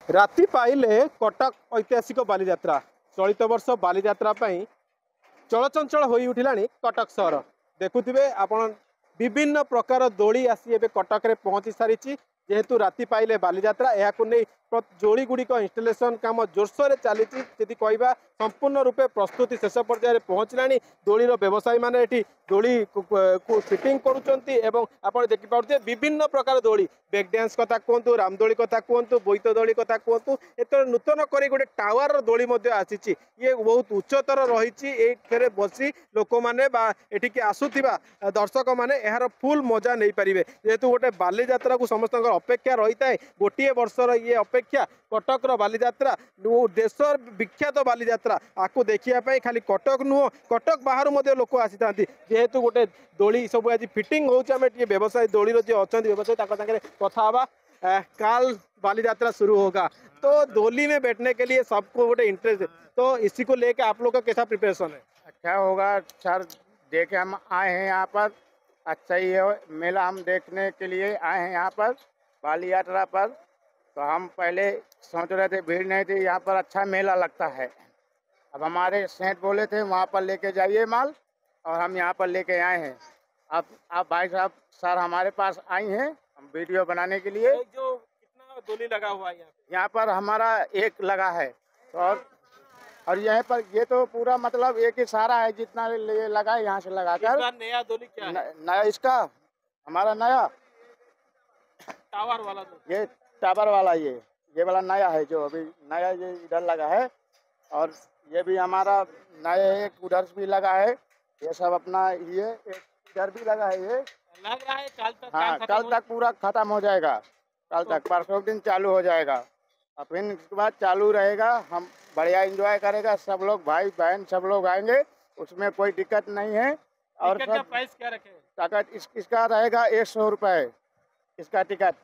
राति पाइले कटक ऐतिहासिक बालीजात्रा चलित वर्ष बालीजात्रा चलचंचल हो उठिला कटक सहर देखुवे आपण विभिन्न प्रकार दोली आसी एवं कटक रे पहुंची सारी जेहेतु राति पाइले बालीजात्रा यह जोड़ी गुड़िक इनस्टलेशन काम जोरसोर चली कहवा संपूर्ण रूपे प्रस्तुति शेष पर्यायर पहुँचला दोलीर व्यवसायी मैंने दोली को फिटिंग करुँच देखिपे विभिन्न प्रकार दोली ब्रेक डांस कथा कहतु रामदोली कथा कहतु बोईत दोली कथा कहतु एत नूतन कर गोटे टावर दोली आसी ये बहुत उच्चतर रही बसी लोक मैंने आसुवा दर्शक मैंने यार फुल मजा नहीं पारे जेहेतु गोटे बालीजात्रा को समस्त अपेक्षा रही है गोटे वर्षर ये अपेक्षा कटक बालीजात्रा देशर विख्यात बालीजात्रा आपको देखापी खाली कटक नुह कटक बाहर लोक आसी था जेहेतु गोटे दोली सब आज फिटिंग होमें व्यवसायी दोलीर जी अच्छा व्यवसायी सागे कथा काल बालीजात्रा शुरू होगा तो दोली में बैठने के लिए सबको गोटे इंटरेस्ट है तो इसी को लेकर आप लोग का कैसा प्रिपरेशन है? अच्छा होगा सर, देखे हम आए हैं यहाँ पर, अच्छा ही है मेला, हम देखने के लिए आए हैं यहाँ पर बाली यात्रा पर। तो हम पहले सोच रहे थे भीड़ नहीं थी यहाँ पर, अच्छा मेला लगता है। अब हमारे सेठ बोले थे वहाँ पर लेके जाइए माल और हम यहाँ पर लेके आए हैं। अब भाई साहब सर हमारे पास आई हैं हम वीडियो बनाने के लिए। जो कितना दोली लगा हुआ है यहाँ पर हमारा एक लगा है और यहाँ पर ये तो पूरा मतलब एक ही सारा है जितना ये लगा है यहाँ से लगाकर। नया दोली क्या है? नया इसका हमारा नया टावर वाला ये टावर वाला ये वाला नया है जो अभी नया ये इधर लगा है और ये भी हमारा नया एक उधर भी लगा है। ये सब अपना ये इधर भी लगा है, ये लग रहा है कल तक। हाँ कल तक पूरा खत्म हो जाएगा, कल तक परसों दिन चालू हो जाएगा और फिर इसके बाद चालू रहेगा। हम बढ़िया एंजॉय करेगा, सब लोग भाई बहन सब लोग आएंगे, उसमें कोई दिक्कत नहीं है। और टिकट का प्राइस क्या रखे? टिकट इसका रहेगा 100 रुपये इसका टिकट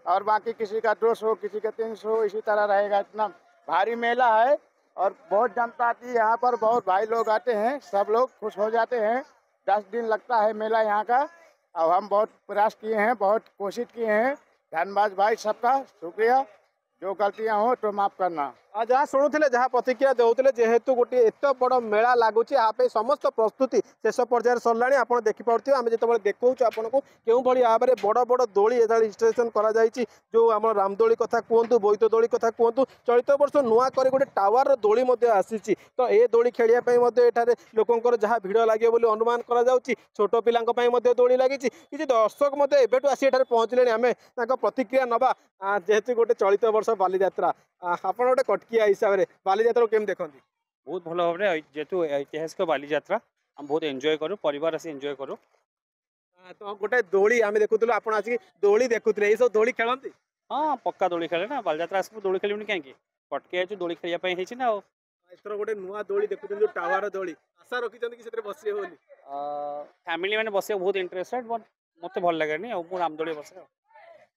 और बाकी किसी का 200 किसी का 300 इसी तरह रहेगा। इतना भारी मेला है और बहुत जनता आती है यहाँ पर, बहुत भाई लोग आते हैं, सब लोग खुश हो जाते हैं। 10 दिन लगता है मेला यहाँ का। अब हम बहुत प्रयास किए हैं, बहुत कोशिश किए हैं। धन्यवाद भाई सबका, शुक्रिया। जो गलतियाँ हो तो माफ करना। जहाँ शुणुले जहाँ प्रतिक्रिया देते जेहेतु गोटे एत बड़ मेला लगुच यहाँ समस्त प्रस्तुति शेष पर्यायर सरला। आप देखिपे आम जो देखा आपन को क्यों भाव में बड़ बड़ दोली इंस्टलेशन जो आम रामदोली कथा कहतु बोईत दोली कथा कहतु चलित वर्ष नुआ कर गोटे टावर दोली आसी तो ये दोली खेलियापाई लोकंर जहाँ भिड़ लगे अनुमान करा छोट पिला दोली लगी किसी दर्शक एवं आसी पहुँचले आम प्रतिक्रिया नवा जेहेतु गोटे चलित वर्ष बालीजात्रा आप गोटे कटकिया हिसाब से बालीजात्रा केम देखते? बहुत भल भाव में जेहेतु ऐतिहासिक बालीजात्रा हम बहुत एंजॉय करूँ, परिवार आसी एंजॉय करूँ। तो गोटे दोली आम देखुलु आप दोली देखुले ये सब दोली खेलती? हाँ पक्का दोली खेले ना, बालीजात्रा आस दोली खेलुनि कहीं कटके दोली खेलने ना। एथर गोटे नुआ दोली देखुछन जो टावर दोली आशा रखिछन कि सेतरे बसिए बोली? फैमिली मैंने बस बहुत इंटरेस्टेड बट मत भल लगे रामदोली बसे।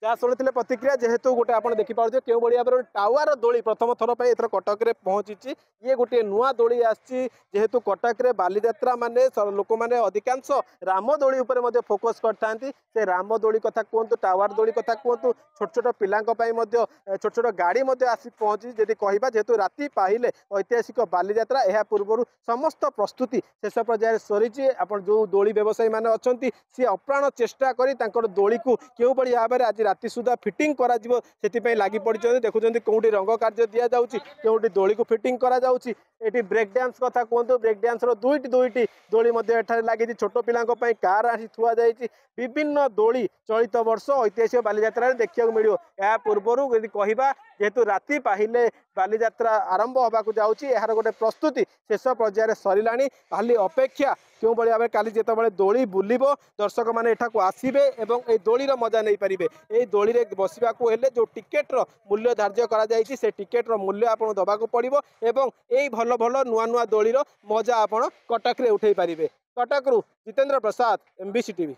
जहाँ शुणुले प्रतिक्रिया जेहेतु गोटे आप देखिपे क्यों भाई भाव टावर दोली प्रथम थर पर एथर कटक रे पहुँची ये गोटे नुआ दोली आसी जेहेतु कटक रे बालीजात्रा माने लोक मैंने अधिकांश राम दोली उपर फोकस करते से राम दोली कथा कहतु टावर दोली कथा कहतु छोट छोट पिला छोट छोट गाड़ी आसी पहुँची जदि कहवा जेहेतु राति पाइले ऐतिहासिक बालीजात्रा यह पूर्व समस्त प्रस्तुति शेष पर्यायर सरी। आप जो दोली व्यवसायी मैंने अच्छा सी अप्राण चेष्टा कर दोली को क्यों भाव में आज राति सुधा फिटिंग करा लगी पड़ी देखुं कौटी रंग कार्य दि जाऊँगी कौटी दोली को फिटिंग करा जाउची। एटी ब्रेक डांस कथा कहतु ब्रेक डांस दुईटी दोली लगी छोट पिला कार आसी थुआ जाइए विभिन्न दोली चलित वर्ष ऐतिहासिक बालीजात्रा देखा मिल। या पूर्वर यदि कहवा जेहेतु राति पाहिले बालीजात्रा आरंभ होगा जाऊँगी यार गोटे प्रस्तुति शेष पर्यायर सरला। खाली अपेक्षा क्यों भाव में काली जिते दोली बुलव दर्शक मैंने एठाक आसवे और ये दोलीर मजा नहीं पारे। ये दोली रे बसवा जो टिकेट्र मूल्य धार्य करा से टिकेट्र मूल्य आपको दबाक पड़ो एवं यही भल भल नुआ नुआ दोलीर मजा आप कटक रे उठे पारे। कटक रु जितेंद्र प्रसाद, MBC TV।